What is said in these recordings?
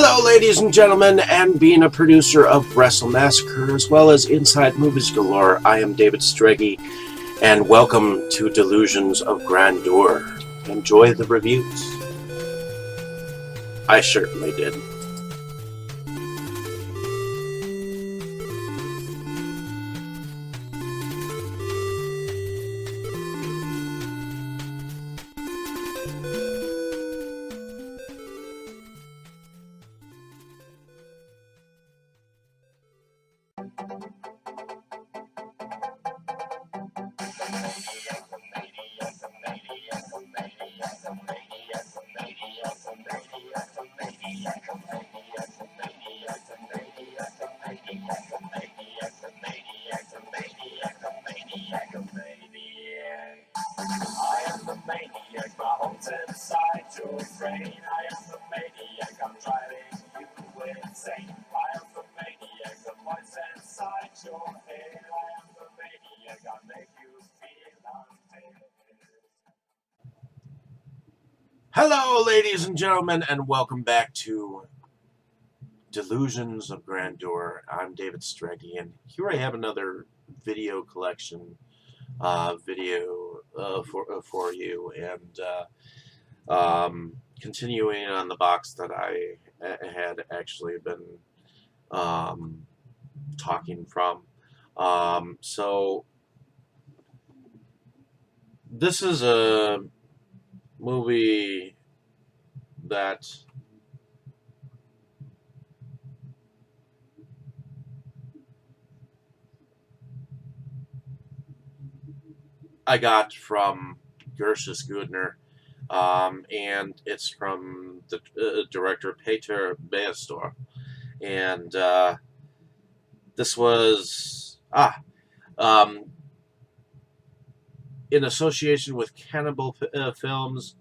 Hello, ladies and gentlemen, and being a producer of Wrestle Massacre as well as Inside Movies Galore, I am David Streggy, and welcome to Delusions of Grandeur. Enjoy the reviews. I certainly did. Hello, ladies and gentlemen, and welcome back to Delusions of Grandeur. I'm David Streggy, and here I have another video collection video for you, and continuing on the box that I had actually been talking from. So this is a movie that I got from Gershis Gudner, and it's from the director Peter Beastor, and this was in association with Cannibal Films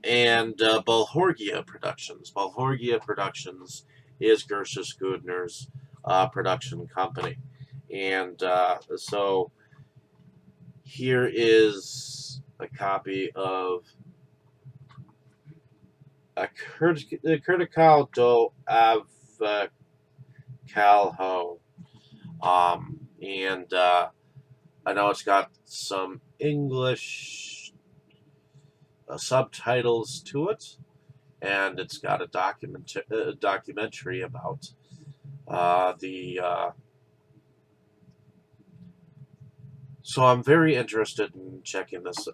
and Balhorgia Productions. Balhorgia Productions is Gershis Gudner's production company. And so here is a copy of a Critical do Avacalho. And I know it's got some English subtitles to it, and it's got a documentary about so I'm very interested in checking this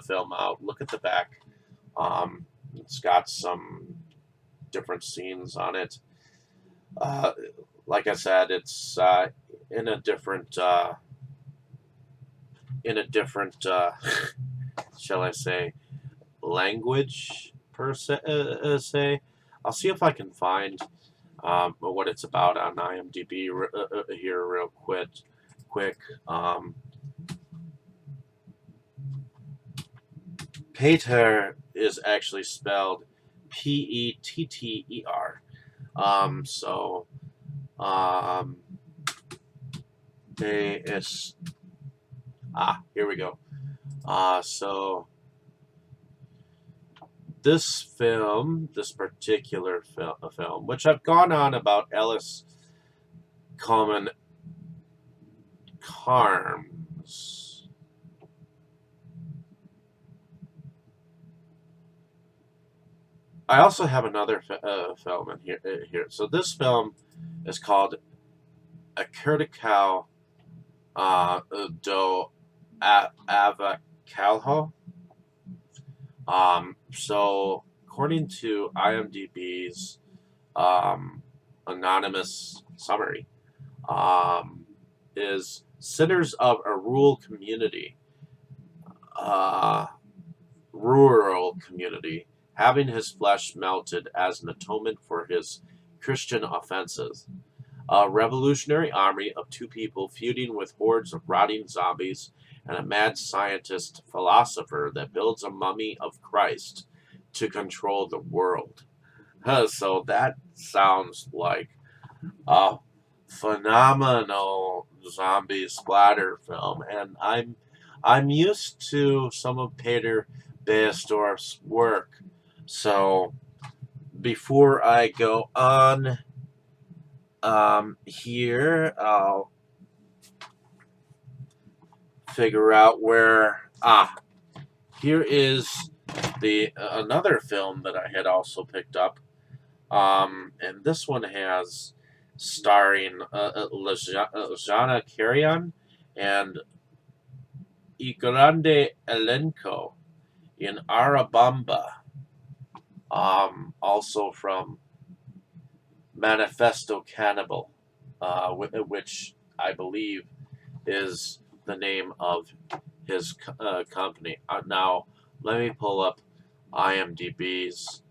film out. Look at the back. It's got some different scenes on it. Like I said, it's in a different shall I say, language per se. I'll see if I can find what it's about on IMDb here real quick. Peter is actually spelled Petter. So here we go. So this particular film, which I've gone on about Ellis Common Carms. I also have another film in here. So this film is called A Critical do Avacalho. So according to IMDb's anonymous summary, is sinners of a rural community, having his flesh melted as an atonement for his Christian offenses. A revolutionary army of two people feuding with hordes of rotting zombies and a mad scientist philosopher that builds a mummy of Christ to control the world. So that sounds like a phenomenal zombie splatter film, and I'm used to some of Peter Beastorf's work, So before I go on here, I'll figure out where. Here is the another film that I had also picked up. And this one has starring Lajana Carrion and Y Grande Elenco in Arabamba. Also from Manifesto Cannibal, which I believe is the name of his company. Now, let me pull up IMDb's.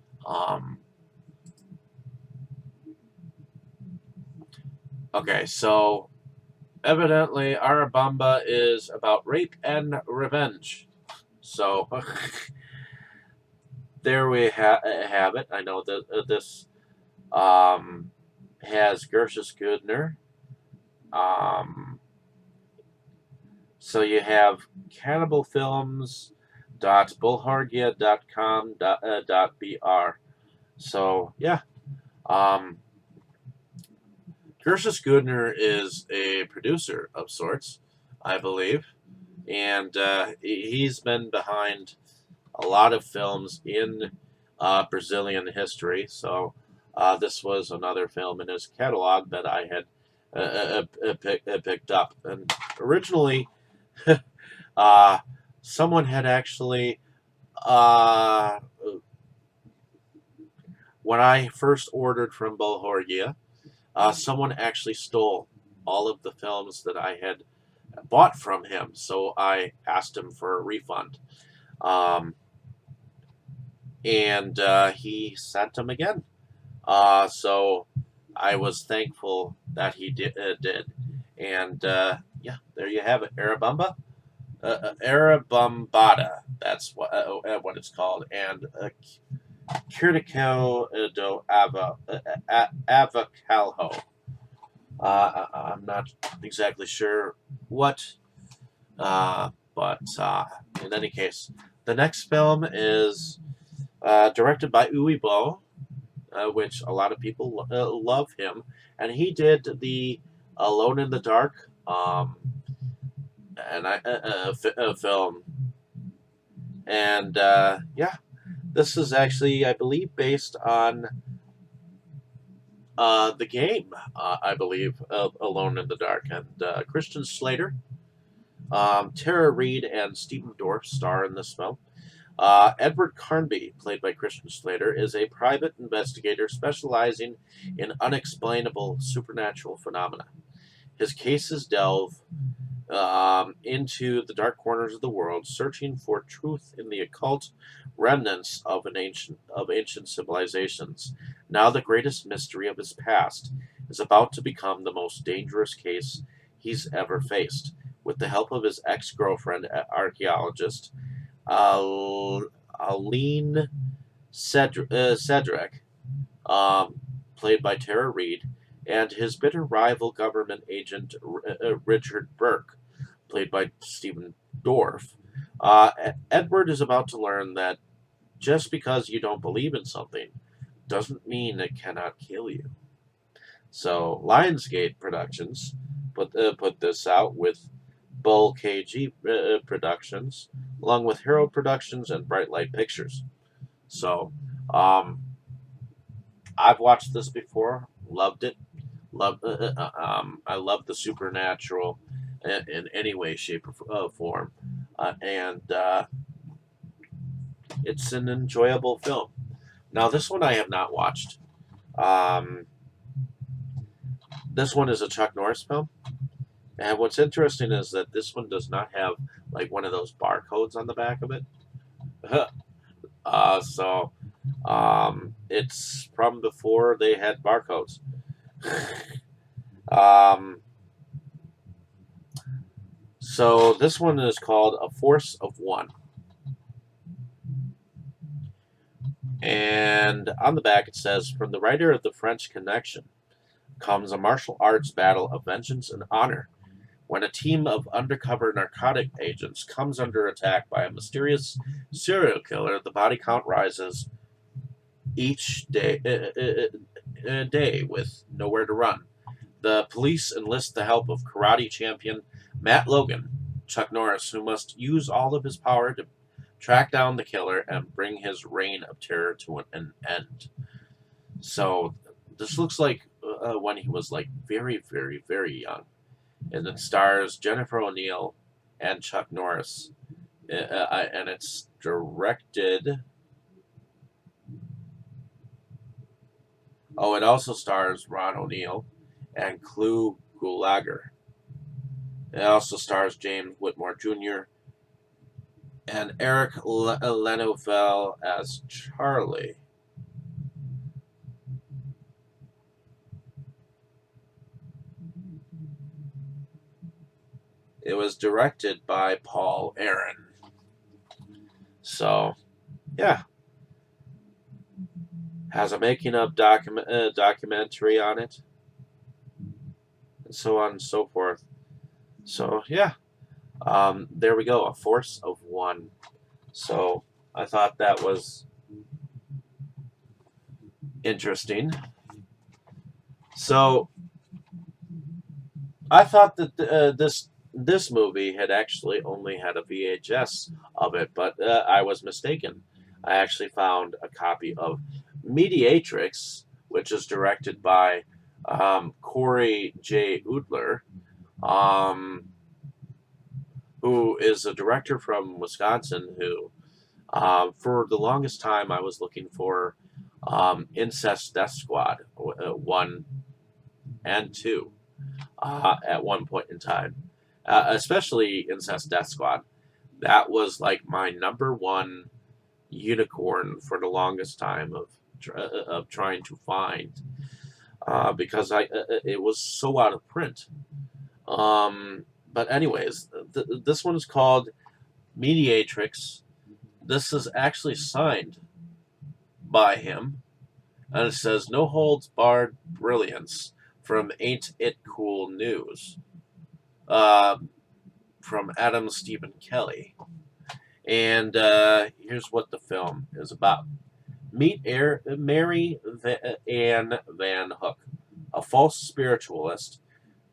Okay, so evidently Arabamba is about rape and revenge. So there we have it. I know that this has Gershus Gudner. So you have cannibalfilms.bullhorgia.com.br. So yeah, Gershus Gudner is a producer of sorts, I believe, and he's been behind a lot of films in Brazilian history. So this was another film in his catalog that I had picked up. And originally, someone had actually, when I first ordered from Bulhorgia, someone actually stole all of the films that I had bought from him. So I asked him for a refund. And he sent them again. So I was thankful that he did. And yeah, there you have it, Arabamba. Arabumbada, that's what it's called. And Kirtico do Avacalho. I'm not exactly sure what, but in any case, the next film is directed by Uwe Boll, which a lot of people love him, and he did the Alone in the Dark film, and yeah, this is actually, I believe, based on the game, I believe, Alone in the Dark, and Christian Slater, Tara Reid, and Stephen Dorff star in this film. Edward Carnby, played by Christian Slater, is a private investigator specializing in unexplainable supernatural phenomena. His cases delve into the dark corners of the world, searching for truth in the occult remnants of ancient civilizations. Now, the greatest mystery of his past is about to become the most dangerous case he's ever faced. With the help of his ex-girlfriend, archaeologist Aline Cedric, played by Tara Reid, and his bitter rival government agent Richard Burke, played by Stephen Dorff. Edward is about to learn that just because you don't believe in something doesn't mean it cannot kill you. So Lionsgate Productions put this out with Bull KG Productions, along with Herald Productions and Bright Light Pictures. So I've watched this before, loved it. I love the supernatural in any way, shape, or form, and it's an enjoyable film. Now, this one I have not watched. This one is a Chuck Norris film, and what's interesting is that this one does not have like one of those barcodes on the back of it. So it's from before they had barcodes. So this one is called A Force of One. And on the back it says, from the writer of The French Connection comes a martial arts battle of vengeance and honor. When a team of undercover narcotic agents comes under attack by a mysterious serial killer, the body count rises each day with nowhere to run. The police enlist the help of karate champion Matt Logan, Chuck Norris, who must use all of his power to track down the killer and bring his reign of terror to an end. So this looks like when he was like very, very, very young, and it stars Jennifer O'Neill and Chuck Norris, and it's directed. Oh, it also stars Ron O'Neill and Clu Gulager. It also stars James Whitmore Jr. and Eric Lenovel as Charlie. It was directed by Paul Aaron. So, yeah, has a making of documentary on it, and so on and so forth. So, yeah, there we go, a force of one. So, I thought that was interesting. So, I thought that this movie had actually only had a VHS of it, but I was mistaken. I actually found a copy of Mediatrix, which is directed by Corey J. Udler, um, who is a director from Wisconsin. Who, for the longest time, I was looking for Incest Death Squad 1 and 2 at one point in time, especially Incest Death Squad. That was like my number one unicorn for the longest time of trying to find, because it was so out of print. But anyways, this one is called Mediatrix. This is actually signed by him, and it says "No holds barred brilliance from Ain't It Cool News," uh, from Adam Stephen Kelly. And here's what the film is about. Meet Mary Ann Van Hook, a false spiritualist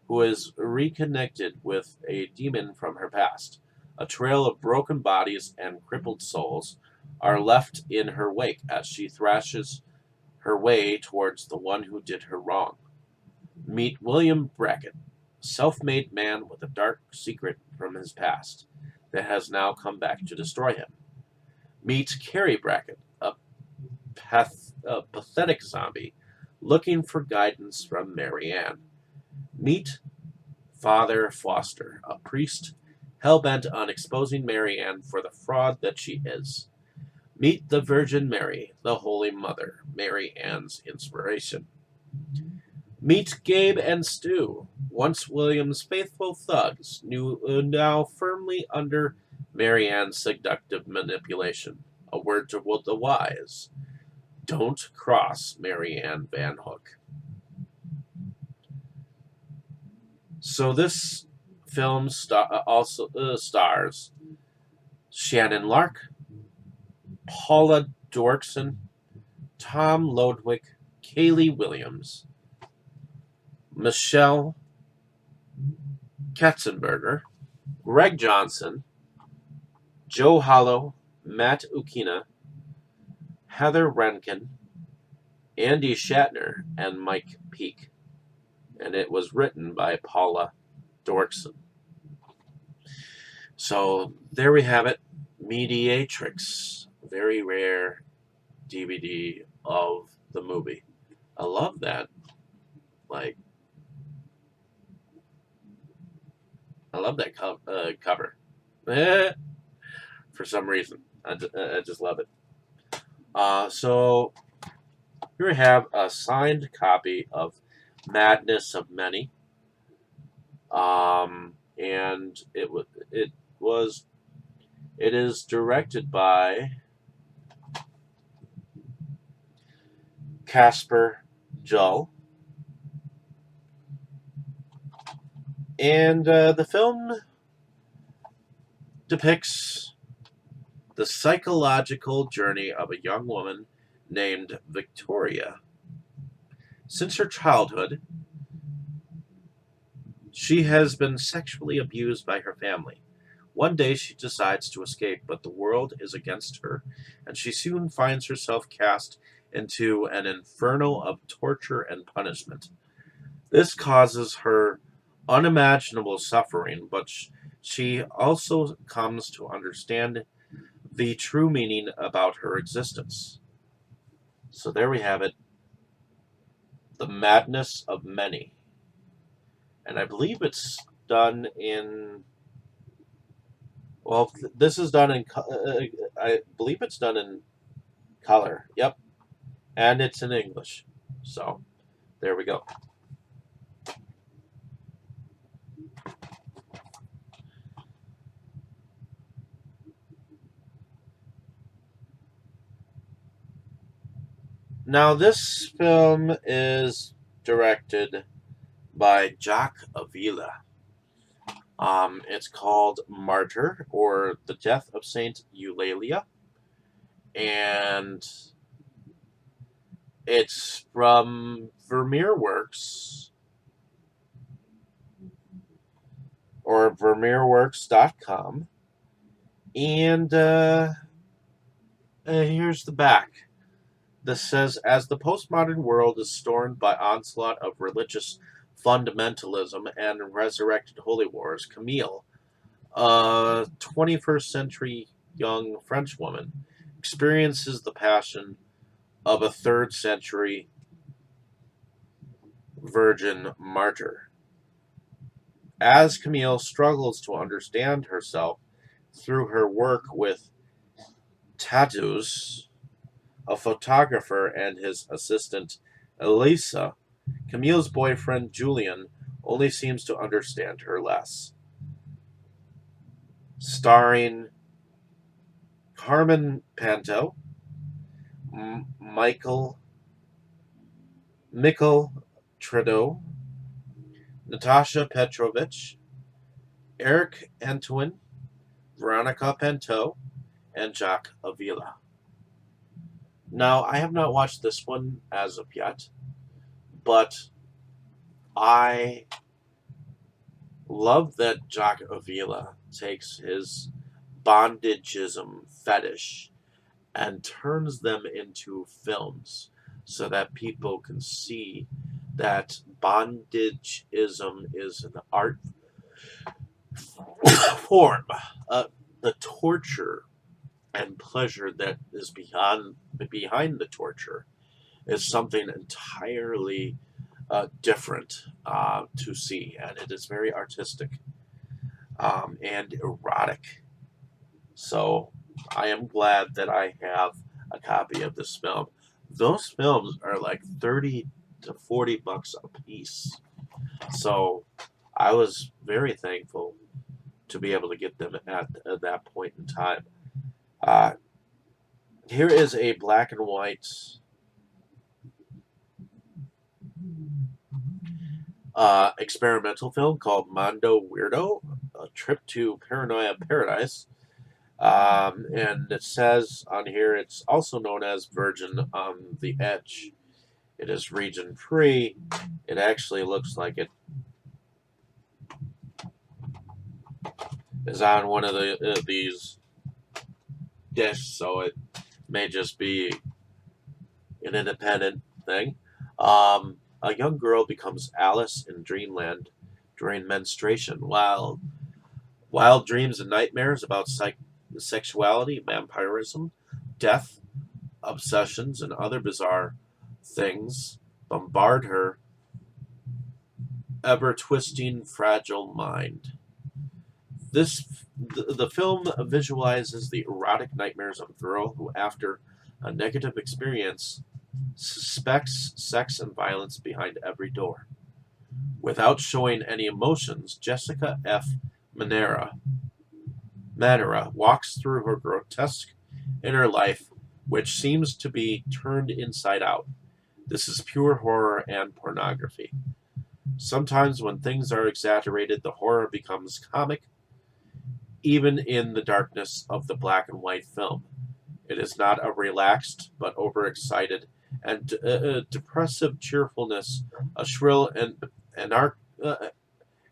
who is reconnected with a demon from her past. A trail of broken bodies and crippled souls are left in her wake as she thrashes her way towards the one who did her wrong. Meet William Brackett, self-made man with a dark secret from his past that has now come back to destroy him. Meet Carrie Brackett, a pathetic zombie looking for guidance from Marianne. Meet Father Foster, a priest hell-bent on exposing Marianne for the fraud that she is. Meet the Virgin Mary, the Holy Mother, Mary Ann's inspiration. Meet Gabe and Stu, once William's faithful thugs, now firmly under Marianne's seductive manipulation. A word to the wise: don't cross Marianne Van Hook. So this film also stars Shannon Lark, Paula Dorkson, Tom Lodwick, Kaylee Williams, Michelle Katzenberger, Greg Johnson, Joe Hollow, Matt Ukina, Heather Renken, Andy Shatner, and Mike Peake. And it was written by Paula Dorkson. So there we have it, Mediatrix. Very rare DVD of the movie. I love that. Like, I love that cover. For some reason, I just love it. So here we have a signed copy of Madness of Many, and it is directed by Casper Jull, and the film depicts the psychological journey of a young woman named Victoria. Since her childhood, she has been sexually abused by her family. One day she decides to escape, but the world is against her, and she soon finds herself cast into an inferno of torture and punishment. This causes her unimaginable suffering, but she also comes to understand the true meaning about her existence. So there we have it, The Madness of Many. And I believe it's done in, well, this is done in, I believe it's done in color. Yep. And it's in English. So there we go. Now, this film is directed by Jacques Avila. It's called Martyr, or The Death of Saint Eulalia, and it's from Vermeer Works, or VermeerWorks.com, and here's the back. This says, as the postmodern world is stormed by onslaught of religious fundamentalism and resurrected holy wars, Camille, a 21st century young French woman, experiences the passion of a 3rd century virgin martyr. As Camille struggles to understand herself through her work with tattoos, a photographer, and his assistant Elisa, Camille's boyfriend Julian only seems to understand her less. Starring Carmen Panto, Michael Trudeau, Natasha Petrovich, Eric Antoine, Veronica Panto, and Jacques Avila. Now, I have not watched this one as of yet, but I love that Jacques Avila takes his bondageism fetish and turns them into films so that people can see that bondageism is an art form. The torture and pleasure that is behind the torture is something entirely different to see, and it is very artistic and erotic. So I am glad that I have a copy of this film. Those films are like 30 to 40 bucks a piece. So I was very thankful to be able to get them at that point in time. Here is a black and white experimental film called Mondo Weirdo, A Trip to Paranoia Paradise. And it says on here it's also known as Virgin on the Edge. It is region free. It actually looks like it is on one of these discs, so it may just be an independent thing. A young girl becomes Alice in Dreamland during menstruation, while wild dreams and nightmares about sexuality, vampirism, death, obsessions, and other bizarre things bombard her ever-twisting, fragile mind. The film visualizes the erotic nightmares of a girl who, after a negative experience, suspects sex and violence behind every door. Without showing any emotions, Jessica F. Manera walks through her grotesque inner life, which seems to be turned inside out. This is pure horror and pornography. Sometimes when things are exaggerated, the horror becomes comic, even in the darkness of the black and white film. It is not a relaxed but overexcited and depressive cheerfulness, a shrill and anar- uh,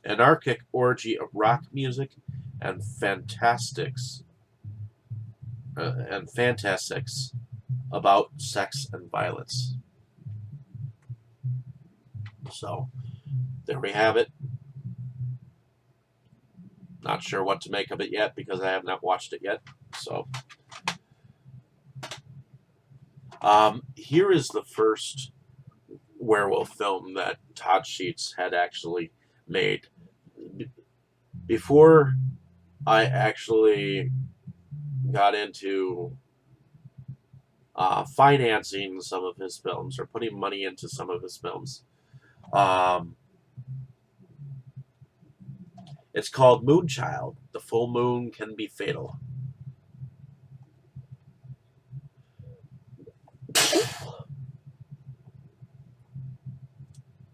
anarchic orgy of rock music and fantastics about sex and violence. So there we have it. Not sure what to make of it yet because I have not watched it yet. So here is the first werewolf film that Todd Sheets had actually made. Before I actually got into financing some of his films or putting money into some of his films, um, it's called Moonchild. The full moon can be fatal.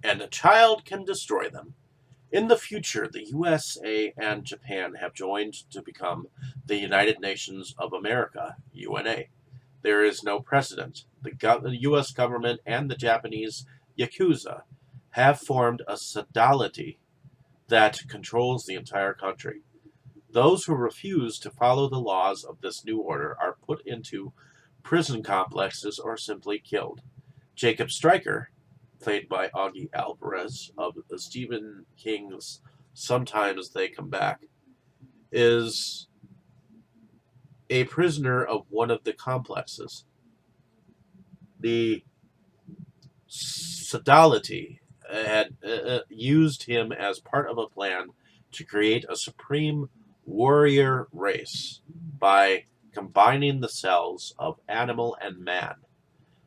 And a child can destroy them. In the future, the USA and Japan have joined to become the United Nations of America, UNA. There is no precedent. The US government and the Japanese Yakuza have formed a sodality that controls the entire country. Those who refuse to follow the laws of this new order are put into prison complexes or simply killed. Jacob Stryker, played by Augie Alvarez of Stephen King's Sometimes They Come Back, is a prisoner of one of the complexes. The Sodality had used him as part of a plan to create a supreme warrior race by combining the cells of animal and man.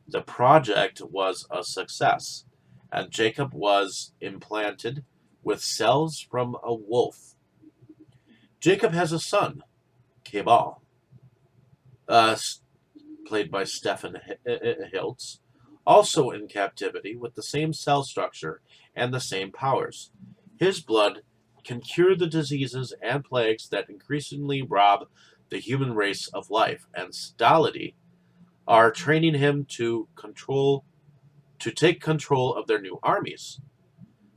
The project was a success, and Jacob was implanted with cells from a wolf. Jacob has a son, Cabal, uh, played by Stephen Hiltz, also in captivity with the same cell structure and the same powers. His blood can cure the diseases and plagues that increasingly rob the human race of life, and Sodality are training him to take control of their new armies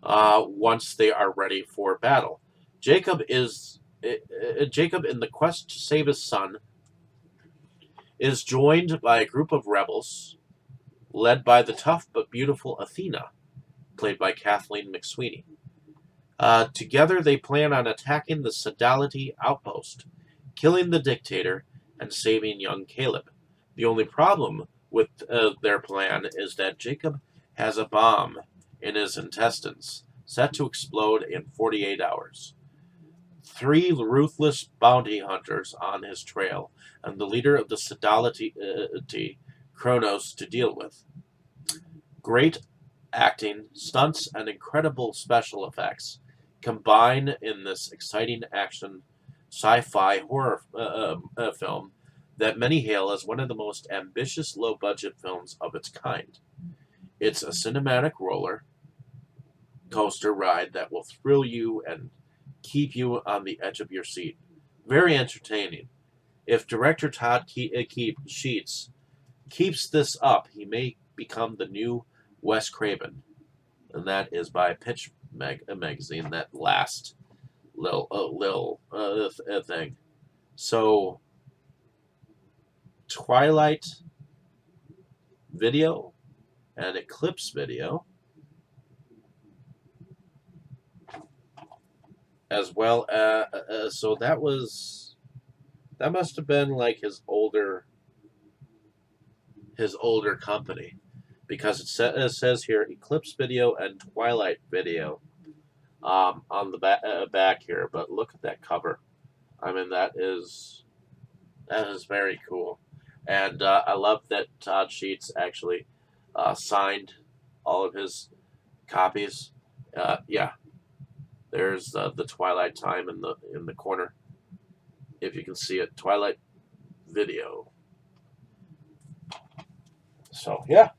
once they are ready for battle. Jacob is Jacob, in the quest to save his son, is joined by a group of rebels led by the tough but beautiful Athena, played by Kathleen McSweeney. Together, they plan on attacking the Sodality outpost, killing the dictator, and saving young Caleb. The only problem with their plan is that Jacob has a bomb in his intestines, set to explode in 48 hours. Three ruthless bounty hunters on his trail, and the leader of the Sodality, Kronos, to deal with. Great acting, stunts, and incredible special effects combine in this exciting action sci-fi horror film that many hail as one of the most ambitious low-budget films of its kind. It's a cinematic roller coaster ride that will thrill you and keep you on the edge of your seat. Very entertaining. If director Todd Sheets keeps this up, he may become the new Wes Craven, and that is by Pitch magazine. That last little thing. So Twilight video and Eclipse video, as well. So that must have been like his older company, because it says here Eclipse Video and Twilight Video on the back here. But look at that cover. I mean, that is very cool, and I love that Todd Sheets actually signed all of his copies. Yeah, there's the Twilight time in the corner, if you can see it. Twilight Video. So yeah.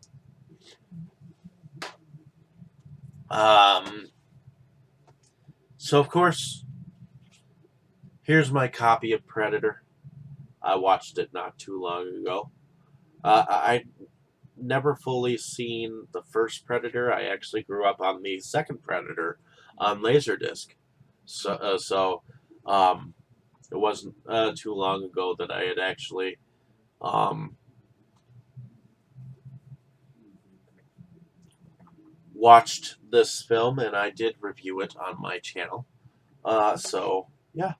Um, so of course, here's my copy of Predator. I watched it not too long ago. I never fully seen the first Predator. I actually grew up on the second Predator on Laserdisc. So um, it wasn't too long ago that I had actually um, watched this film, and I did review it on my channel. So yeah,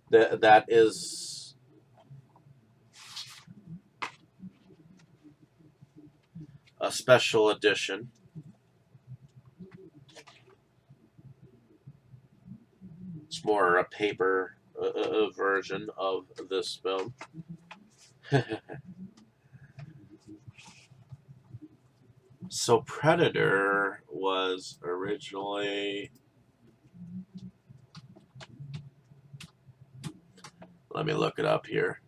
that is a special edition. It's more a paper version of this film. So Predator was originally. Let me look it up here.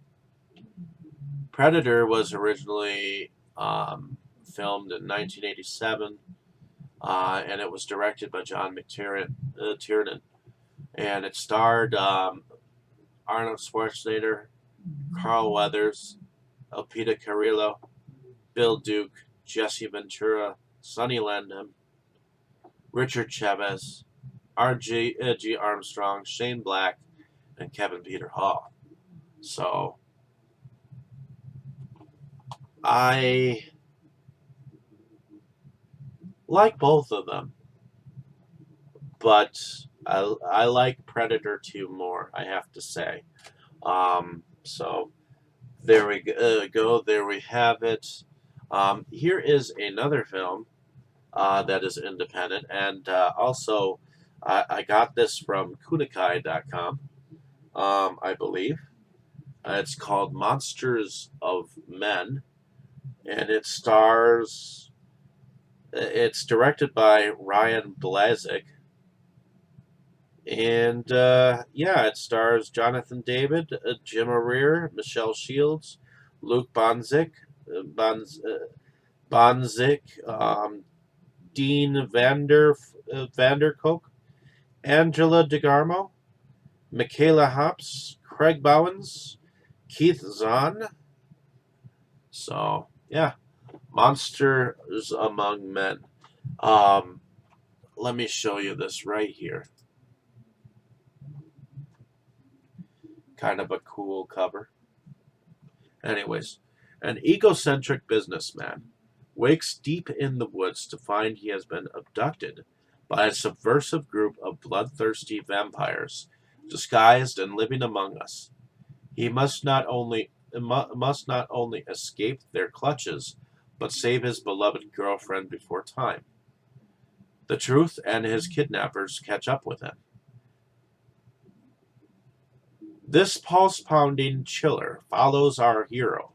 Predator was originally filmed in 1987, and it was directed by John McTiernan, and it starred Arnold Schwarzenegger, Carl Weathers, Elpida Carrillo, Bill Duke, Jesse Ventura, Sonny Landham, Richard Chavez, R.G. Armstrong, Shane Black, and Kevin Peter Hall. So I like both of them, but I like Predator 2 more, I have to say. So there we go. There we have it. Here is another film that is independent, and also I got this from Kunikai.com, I believe. It's called Monsters of Men, and it stars. It's directed by Ryan Blazik, and yeah, it stars Jonathan David, Jim O'Rear, Michelle Shields, Luke Bonzik, Bonzik, Dean Vanderkook, Angela DeGarmo, Michaela Hops, Craig Bowens, Keith Zahn. So yeah, Monsters Among Men. Um, Let me show you this right here. Kind of a cool cover. Anyways, an egocentric businessman wakes deep in the woods to find he has been abducted by a subversive group of bloodthirsty vampires disguised and living among us. He must not only escape their clutches, but save his beloved girlfriend before time. The truth and his kidnappers catch up with him. This pulse-pounding chiller follows our hero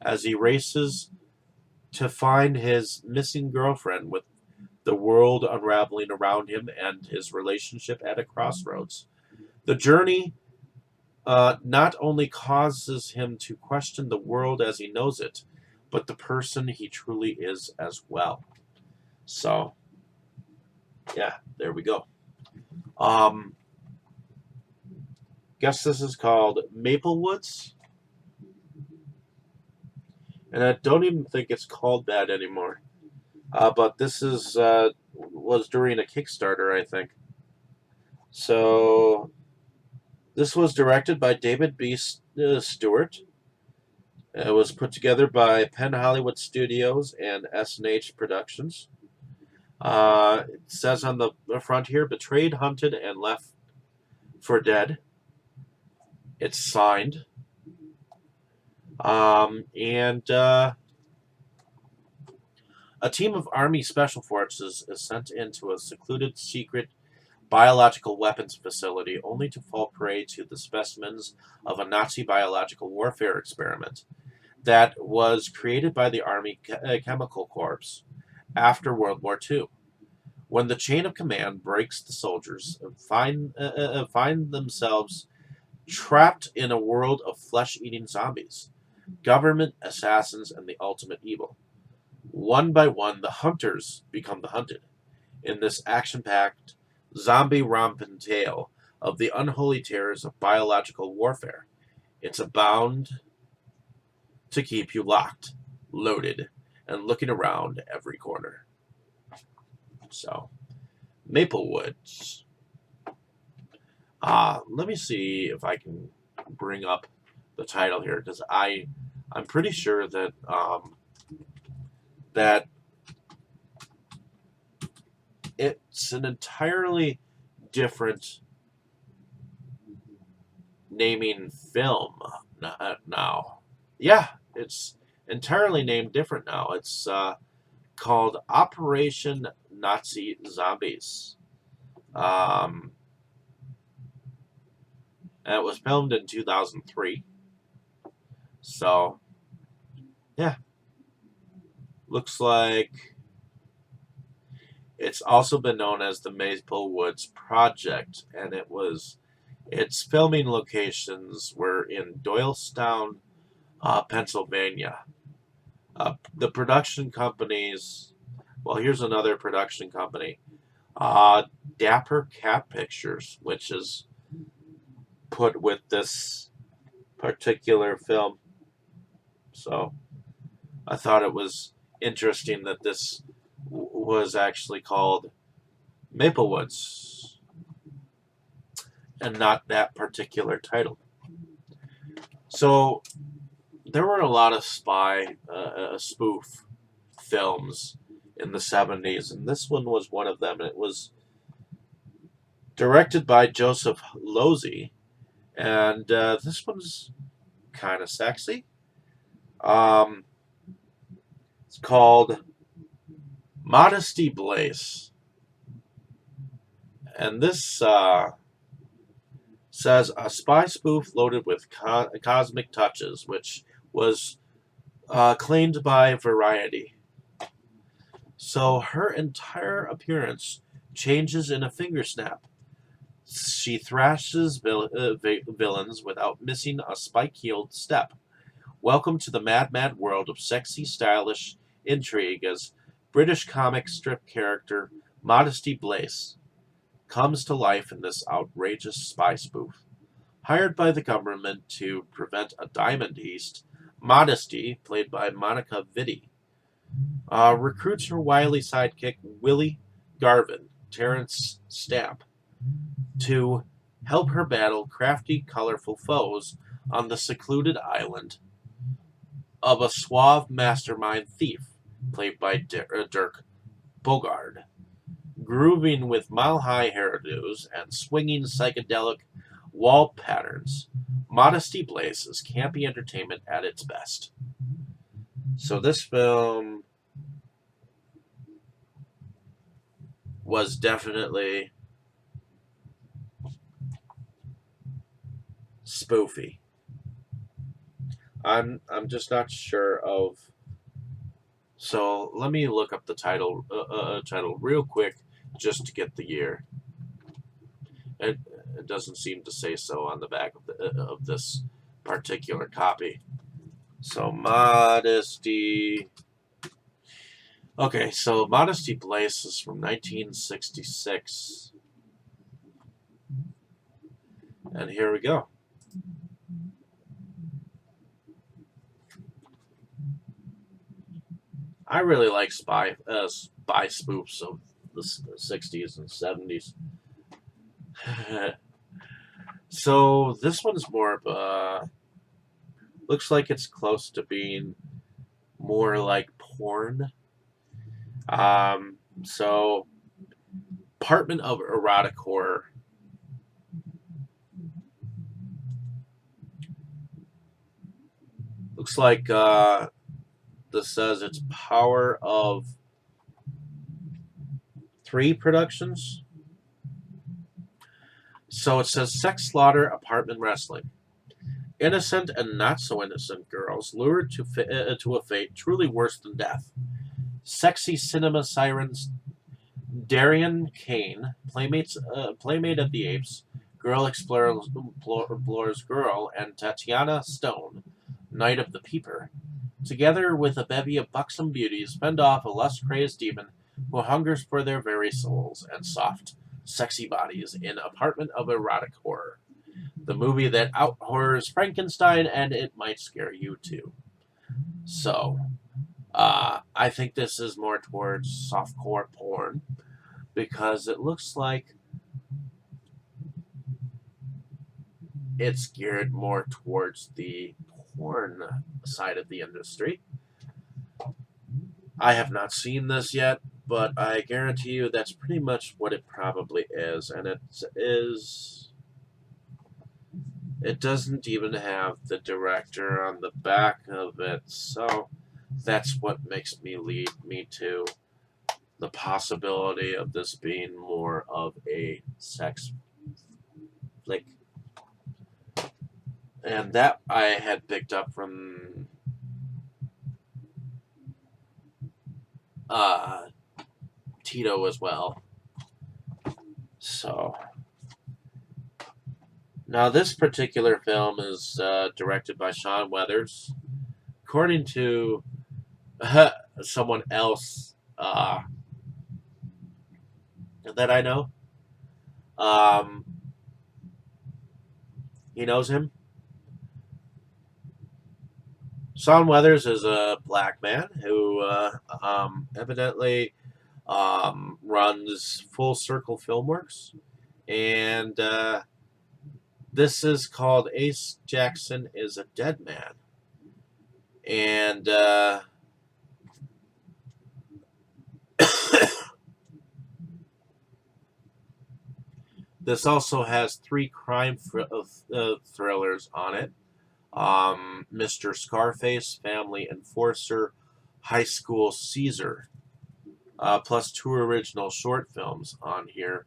as he races to find his missing girlfriend, with the world unraveling around him and his relationship at a crossroads. The journey not only causes him to question the world as he knows it, but the person he truly is as well. So, yeah, there we go. Guess this is called Maplewoods, and I don't even think it's called that anymore. But this is was during a Kickstarter, I think. So this was directed by David B. Stewart. It was put together by Penn Hollywood Studios and S&H Productions. It says on the front here, betrayed, hunted, and left for dead. It's signed. And a team of Army Special Forces is sent into a secluded, secret biological weapons facility only to fall prey to the specimens of a Nazi biological warfare experiment that was created by the Army Chemical Corps after World War II. When the chain of command breaks, the soldiers find themselves trapped in a world of flesh-eating zombies, government assassins, and the ultimate evil. One by one, the hunters become the hunted. In this action-packed, zombie romping tale of the unholy terrors of biological warfare, it's abound to keep you locked, loaded, and looking around every corner. So, Maplewoods. Let me see if I can bring up the title here because I'm pretty sure that that it's an entirely different naming film now. Yeah, it's entirely named different now. It's called Operation Nazi Zombies. Um, and it was filmed in 2003. So, yeah, looks like it's also been known as the Maple Woods Project, and its filming locations were in Doylestown, Pennsylvania. The production companies, well, here's another production company, Dapper Cat Pictures, which is put with this particular film. So I thought it was interesting that this was actually called Maplewoods and not that particular title. So there were a lot of spoof films in the 70s, and this one was one of them. It was directed by Joseph Losey, and this one's kind of sexy. It's called Modesty Blaze, and this says a spy spoof loaded with cosmic touches, which was claimed by Variety. So her entire appearance changes in a finger snap. She thrashes villains without missing a spike-heeled step. Welcome to the mad, mad world of sexy, stylish intrigue as British comic strip character Modesty Blaze comes to life in this outrageous spy spoof. Hired by the government to prevent a diamond heist, Modesty, played by Monica Vitti, recruits her wily sidekick Willie Garvin, Terrence Stamp, to help her battle crafty, colorful foes on the secluded island of a suave mastermind thief, played by Dirk Bogarde. Grooving with mile-high hairdos and swinging psychedelic wall patterns, Modesty Blaze is campy entertainment at its best. So this film was definitely spoofy. I'm just not sure of. So let me look up the title real quick just to get the year. It doesn't seem to say so on the back of this particular copy. So Modesty. Okay, so Modesty Blaze is from 1966. And here we go. I really like spy spoofs of the 60s and 70s. So this one's more of a. Looks like it's close to being more like porn. So Apartment of Erotic Horror. Looks like this says it's Power of 3 Productions. So it says Sex Slaughter Apartment Wrestling. Innocent and not so innocent girls lured to a fate truly worse than death. Sexy cinema sirens Darian Kane, playmate of the Apes, Girl Explores Girl, and Tatiana Stone, Knight of the Peeper, together with a bevy of buxom beauties, fend off a lust-crazed demon who hungers for their very souls and soft, sexy bodies in Apartment of Erotic Horror, the movie that out-horrors Frankenstein, and it might scare you too. So, I think this is more towards softcore porn because it looks like it's geared more towards the porn side of the industry. I have not seen this yet, but I guarantee you that's pretty much what it probably is. And it is. It doesn't even have the director on the back of it, so that's what makes me lead me to the possibility of this being more of a sex flick. And that I had picked up from uh, Tito as well. So now this particular film is directed by Sean Weathers. According to someone else that I know, um, he knows him. Sean Weathers is a black man who evidently runs Full Circle Filmworks, and this is called Ace Jackson is a Dead Man, and this also has 3 crime thrillers on it. Mr. Scarface, Family Enforcer, High School Caesar, plus 2 original short films on here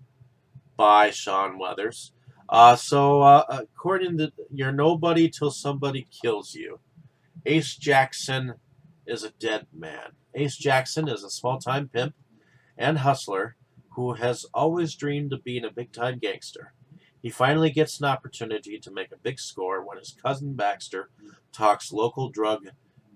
by Sean Weathers. According to You're Nobody Till Somebody Kills You, Ace Jackson is a dead man. Ace Jackson is a small-time pimp and hustler who has always dreamed of being a big-time gangster. He finally gets an opportunity to make a big score when his cousin Baxter talks local drug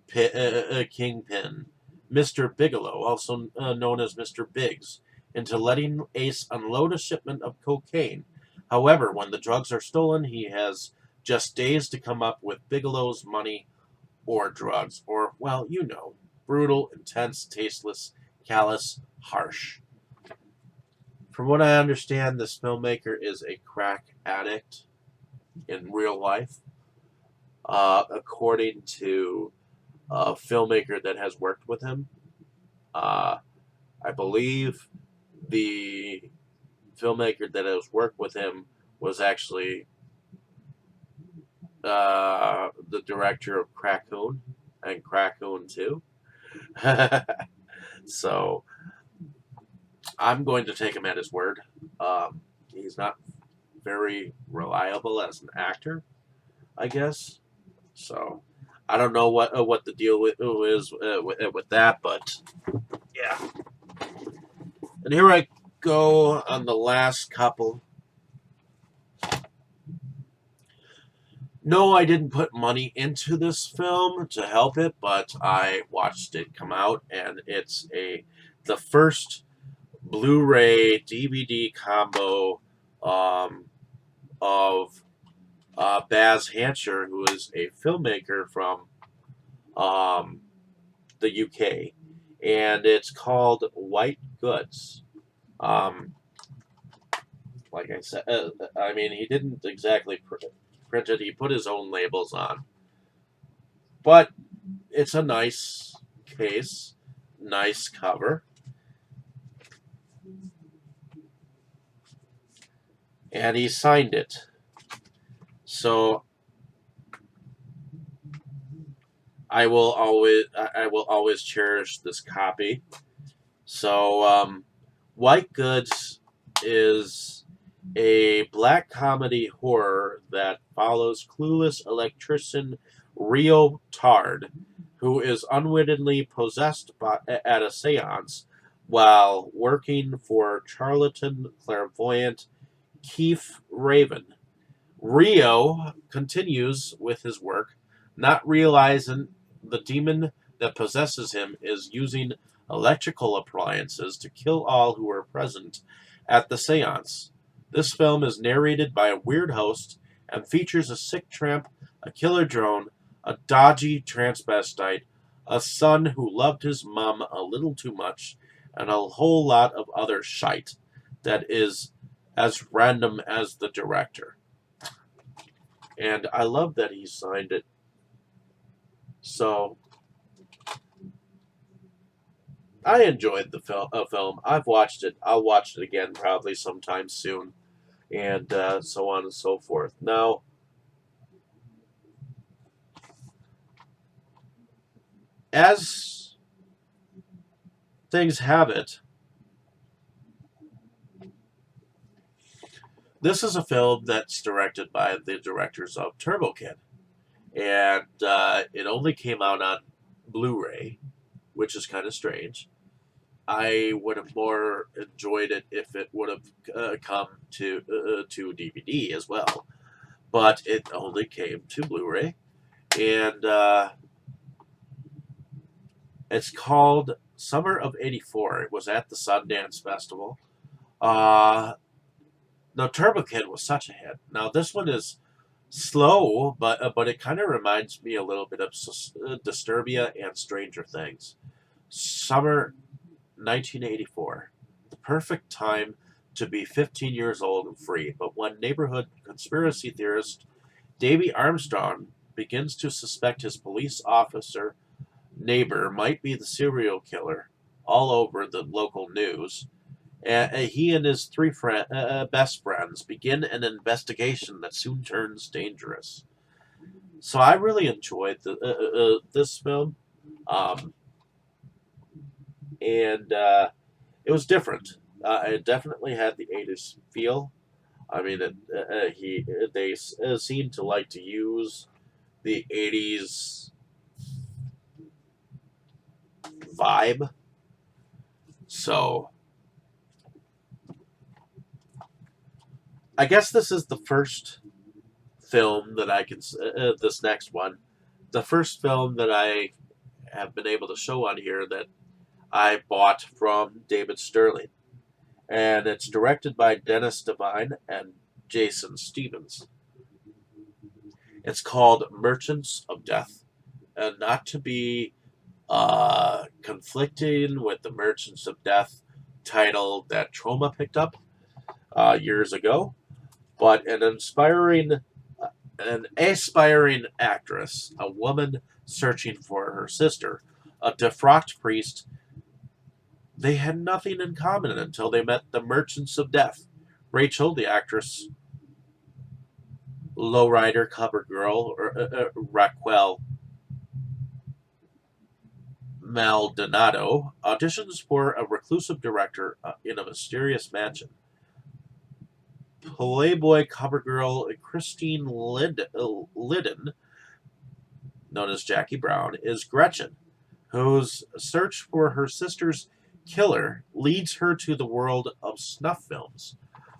kingpin Mr. Bigelow, also known as Mr. Biggs, into letting Ace unload a shipment of cocaine. However, when the drugs are stolen, he has just days to come up with Bigelow's money or drugs, or, well, you know, brutal, intense, tasteless, callous, harsh. From what I understand, this filmmaker is a crack addict in real life, according to a filmmaker that has worked with him. I believe the filmmaker that has worked with him was actually the director of Crackoon and Crackoon 2. So I'm going to take him at his word. He's not very reliable as an actor, I guess. So I don't know what the deal is with that, but yeah. And here I go on the last couple. No, I didn't put money into this film to help it, but I watched it come out, and it's the first Blu-ray DVD combo of Baz Hancher, who is a filmmaker from the UK, and it's called White Goods. Like I said, I mean, he didn't exactly print it; he put his own labels on, but it's a nice case, nice cover. And he signed it. So I will always cherish this copy. So White Goods is a black comedy horror that follows clueless electrician Rio Tard, who is unwittingly possessed at a seance while working for charlatan clairvoyant Keith Raven. Rio continues with his work, not realizing the demon that possesses him is using electrical appliances to kill all who are present at the seance. This film is narrated by a weird host and features a sick tramp, a killer drone, a dodgy transvestite, a son who loved his mom a little too much, and a whole lot of other shite that is as random as the director. And I love that he signed it. So I enjoyed the film. I've watched it. I'll watch it again probably sometime soon, and so on and so forth. Now, as things have it, this is a film that's directed by the directors of Turbo Kid, and it only came out on Blu-ray, which is kind of strange. I would have more enjoyed it if it would have come to DVD as well, but it only came to Blu-ray, and it's called Summer of '84. It was at the Sundance Festival. Uh, now, Turbo Kid was such a hit. Now, this one is slow, but it kind of reminds me a little bit of Disturbia and Stranger Things. Summer 1984, the perfect time to be 15 years old and free. But when neighborhood conspiracy theorist Davy Armstrong begins to suspect his police officer neighbor might be the serial killer all over the local news, he and his three best friends begin an investigation that soon turns dangerous. So I really enjoyed this film, um, and it was different. It definitely had the '80s feel. I mean, they seem to like to use the '80s vibe. So I guess this is the first film that I can. This next one, the first film that I have been able to show on here that I bought from David Sterling, and it's directed by Dennis Devine and Jason Stevens. It's called Merchants of Death, and not to be conflicting with the Merchants of Death title that Troma picked up years ago, but an aspiring actress, a woman searching for her sister, a defrocked priest. They had nothing in common until they met the Merchants of Death. Rachel, the actress, lowrider cover girl, Raquel Maldonado, auditions for a reclusive director in a mysterious mansion. Playboy cover girl Christine Liddon, known as Jackie Brown, is Gretchen, whose search for her sister's killer leads her to the world of snuff films.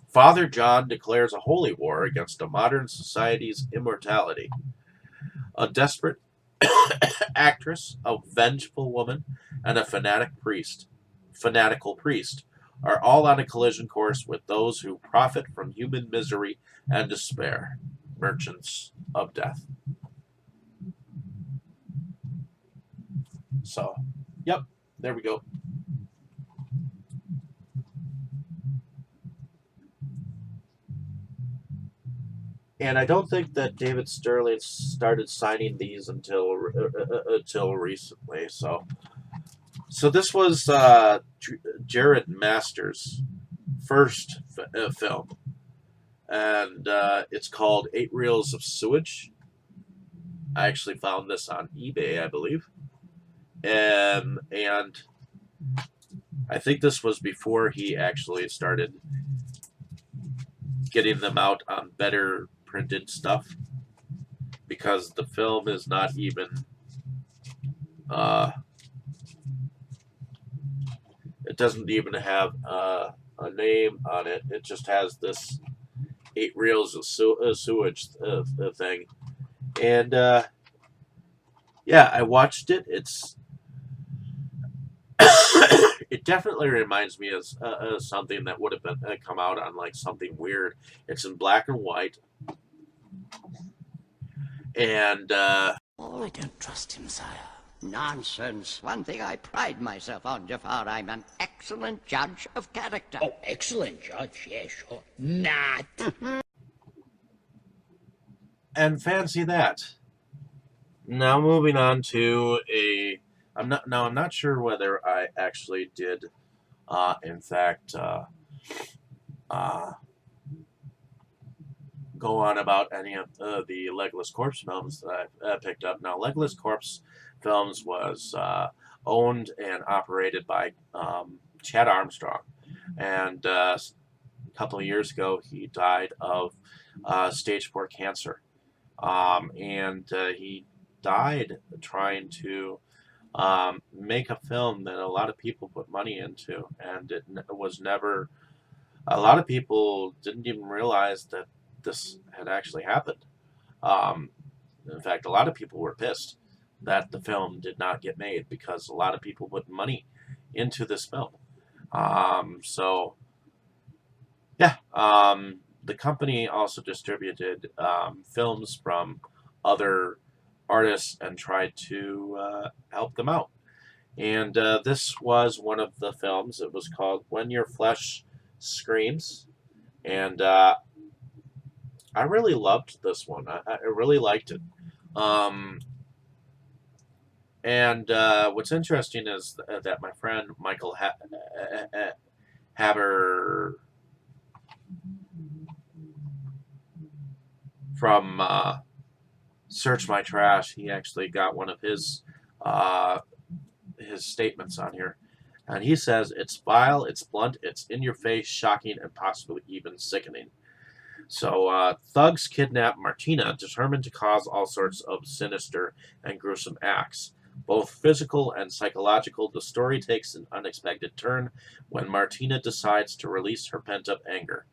Father John declares a holy war against a modern society's immortality. A desperate actress, a vengeful woman, and a fanatical priest, are all on a collision course with those who profit from human misery and despair. Merchants of Death. So, yep, there we go. And I don't think that David Sterling started signing these until recently. So this was Jared Masters' first film, and it's called Eight Reels of Sewage. I actually found this on eBay, I believe, and I think this was before he actually started getting them out on better printed stuff, because the film is not even it doesn't even have a name on it. It just has this 8 reels of sewage thing, and yeah, I watched it. It definitely reminds me of something that would have been come out on like something weird. It's in black and white, and Oh, I don't trust him, sire. Nonsense. One thing I pride myself on, Jafar. I'm an excellent judge of character. Oh, excellent, Judge. Yes, sure. Not. And fancy that. Now moving on to I'm not sure whether I actually did, in fact, uh, go on about any of the Legless Corpse films that I picked up. Now, Legless Corpse Films was owned and operated by Chad Armstrong, and a couple of years ago he died of stage 4 cancer, and he died trying to make a film that a lot of people put money into, and it was never. A lot of people didn't even realize that this had actually happened. Um, in fact, a lot of people were pissed that the film did not get made because a lot of people put money into this film. So, yeah, the company also distributed films from other artists and tried to help them out. And this was one of the films. It was called When Your Flesh Screams. And I really loved this one. I really liked it. Um, and what's interesting is that my friend Michael Haber from Search My Trash, he actually got one of his statements on here. And he says, it's vile, it's blunt, it's in your face, shocking, and possibly even sickening. So, thugs kidnap Martina, determined to cause all sorts of sinister and gruesome acts. Both physical and psychological, the story takes an unexpected turn when Martina decides to release her pent up anger.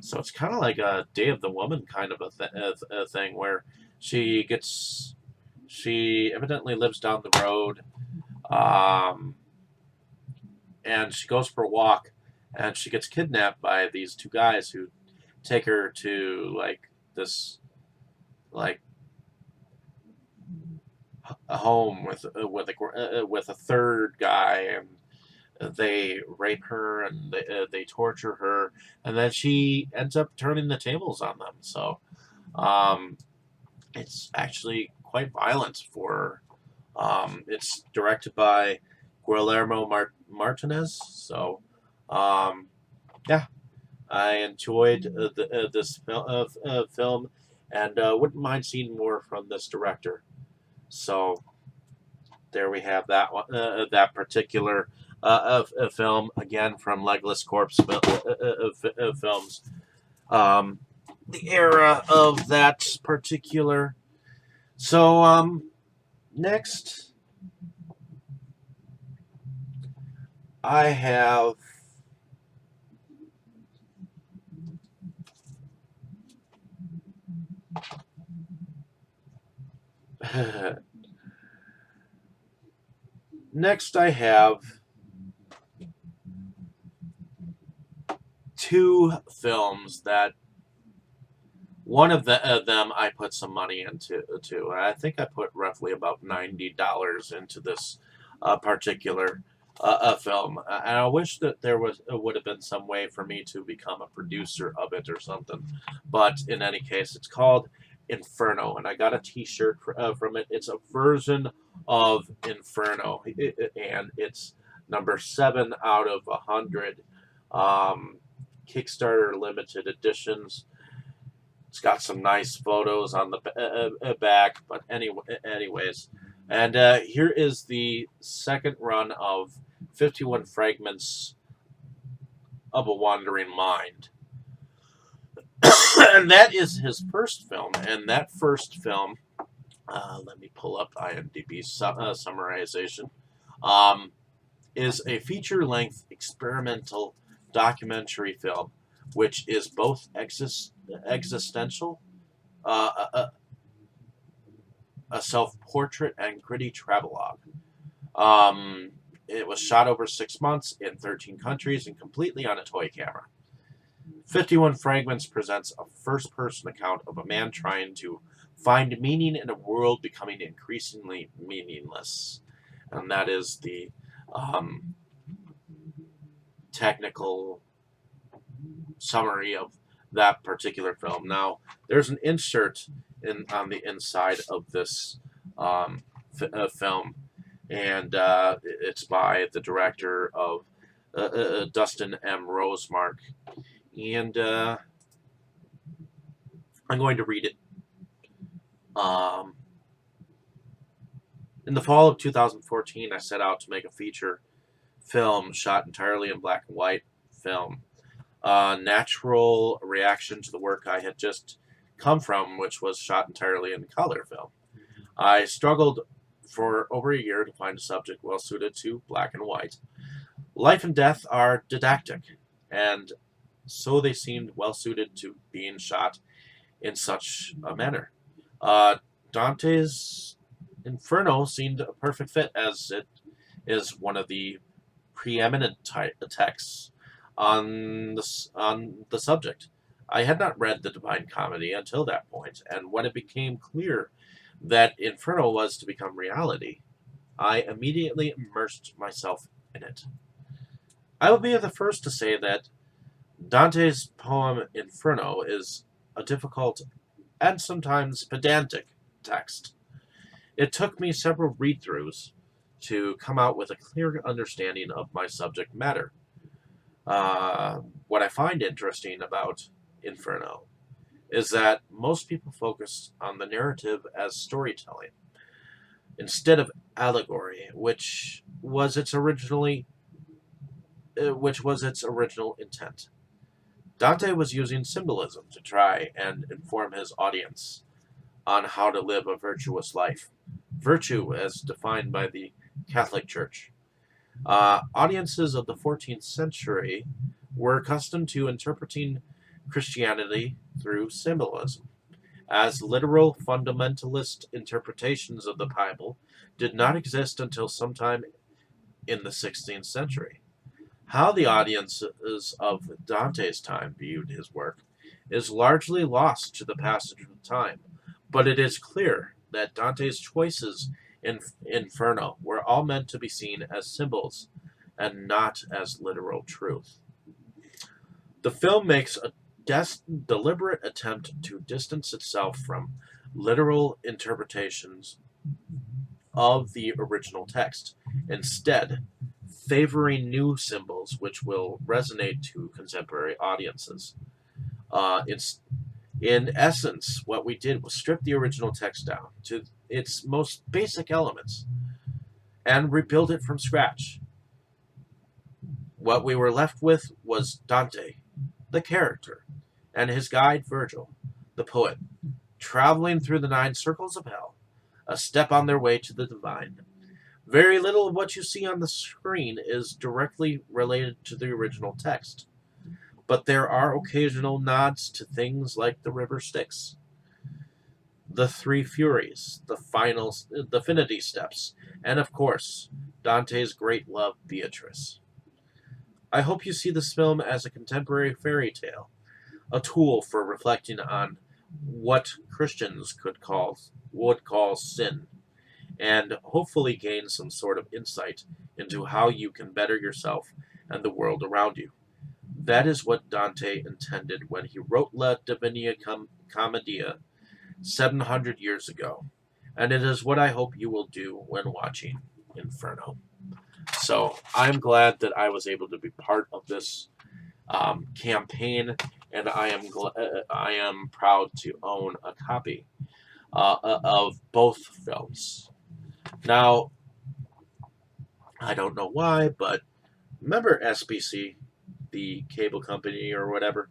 So, it's kind of like a Day of the Woman kind of a thing where she evidently lives down the road, um, and she goes for a walk, and she gets kidnapped by these two guys who take her to like this like a home with a third guy, and they rape her and they torture her, and then she ends up turning the tables on them. So um, it's actually quite violent. For it's directed by Guillermo Martinez. So um, yeah, I enjoyed this film, and wouldn't mind seeing more from this director. So there we have that one, that particular film again from Legless Corpse films. The era of that particular. So next, I have. Next, I have two films that one of them I put some money into. I think I put roughly about $90 into this particular film, and I wish that there would have been some way for me to become a producer of it or something. But in any case, it's called Inferno, and I got a T-shirt from it. It's a version of Inferno, and it's number 7 out of 100. Kickstarter limited editions. It's got some nice photos on the back, but anyways, and here is the second run of 51 Fragments of a Wandering Mind. And that is his first film, and that first film, let me pull up IMDb summarization, is a feature-length experimental documentary film, which is both existential, a self-portrait, and gritty travelogue. It was shot over 6 months in 13 countries and completely on a toy camera. 51 Fragments presents a first-person account of a man trying to find meaning in a world becoming increasingly meaningless. and that is the technical summary of that particular film. Now, there's an insert on the inside of this film, and it's by the director of Dustin M. Rosemark, and I'm going to read it. In the fall of 2014, I set out to make a feature film shot entirely in black and white film. Natural reaction to the work I had just come from, which was shot entirely in color film. I struggled for over a year to find a subject well suited to black and white. Life and death are didactic, and so they seemed well suited to being shot in such a manner. Dante's Inferno seemed a perfect fit, as it is one of the preeminent texts on the subject. I had not read the Divine Comedy until that point, and when it became clear that Inferno was to become reality, I immediately immersed myself in it. I will be the first to say that Dante's poem Inferno is a difficult and sometimes pedantic text. It took me several read-throughs to come out with a clear understanding of my subject matter. What I find interesting about Inferno is that most people focus on the narrative as storytelling instead of allegory, which was its original intent. Dante was using symbolism to try and inform his audience on how to live a virtuous life. Virtue, as defined by the Catholic Church. Audiences of the 14th century were accustomed to interpreting Christianity through symbolism, as literal fundamentalist interpretations of the Bible did not exist until sometime in the 16th century. How the audiences of Dante's time viewed his work is largely lost to the passage of time, but it is clear that Dante's choices in Inferno were all meant to be seen as symbols and not as literal truth. The film makes a deliberate attempt to distance itself from literal interpretations of the original text, instead favoring new symbols which will resonate to contemporary audiences. In essence, what we did was strip the original text down to its most basic elements and rebuild it from scratch. What we were left with was Dante, the character, and his guide Virgil, the poet, traveling through the 9 circles of hell, a step on their way to the divine. Very little of what you see on the screen is directly related to the original text, but there are occasional nods to things like the river Styx, the 3 Furies, the Divinity Steps, and of course, Dante's great love, Beatrice. I hope you see this film as a contemporary fairy tale, a tool for reflecting on what Christians would call sin, and hopefully gain some sort of insight into how you can better yourself and the world around you. That is what Dante intended when he wrote La Divina Commedia 700 years ago, and it is what I hope you will do when watching Inferno. So I'm glad that I was able to be part of this campaign, and I am proud to own a copy of both films. Now, I don't know why, but remember SBC, the cable company or whatever?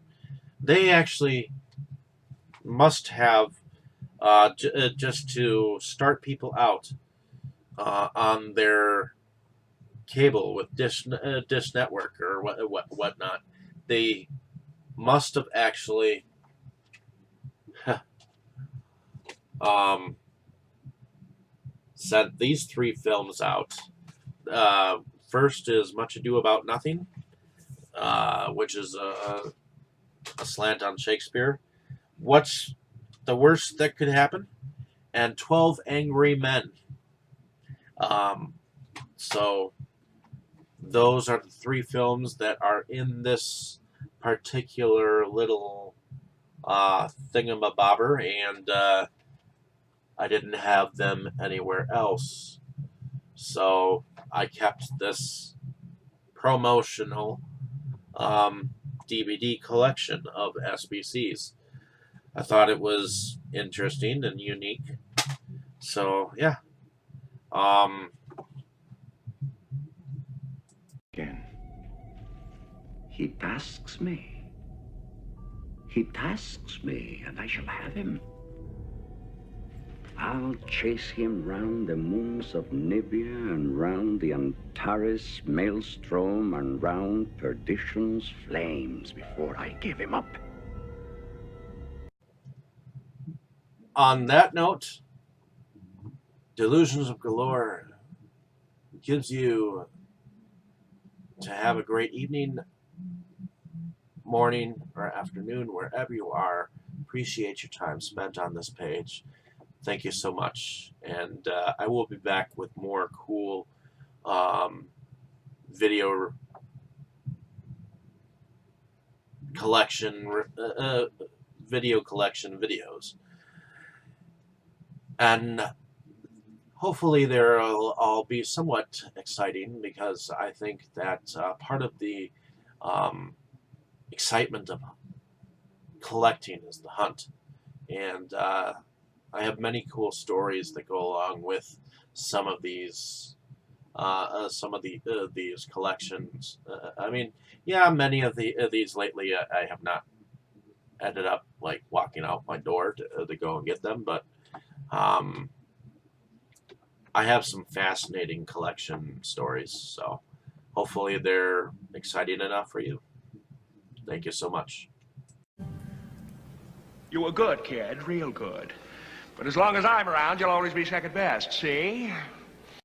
They actually must have, just to start people out on their cable with Dish Network or whatnot, they must have actually sent these 3 films out. First is Much Ado About Nothing, which is a slant on Shakespeare. What's the Worst That Could Happen? And 12 Angry Men. So those are the 3 films that are in this particular little thingamabobber, and I didn't have them anywhere else. So I kept this promotional DVD collection of SBCs. I thought it was interesting and unique. So yeah. Again. He tasks me. He tasks me, and I shall have him. I'll chase him round the moons of Nibia and round the Antares maelstrom and round perdition's flames before I give him up. On that note, Delusions of Galore gives you to have a great evening, morning, or afternoon, wherever you are. Appreciate your time spent on this page. Thank you so much. And I will be back with more cool video collection videos. And hopefully they'll all be somewhat exciting, because I think that part of the excitement of collecting is the hunt. And I have many cool stories that go along with some of these these collections. I mean, yeah, many of these lately I have not ended up like walking out my door to go and get them, but I have some fascinating collection stories, so hopefully they're exciting enough for you. Thank you so much. You were good, kid, real good. But as long as I'm around, you'll always be second best, see?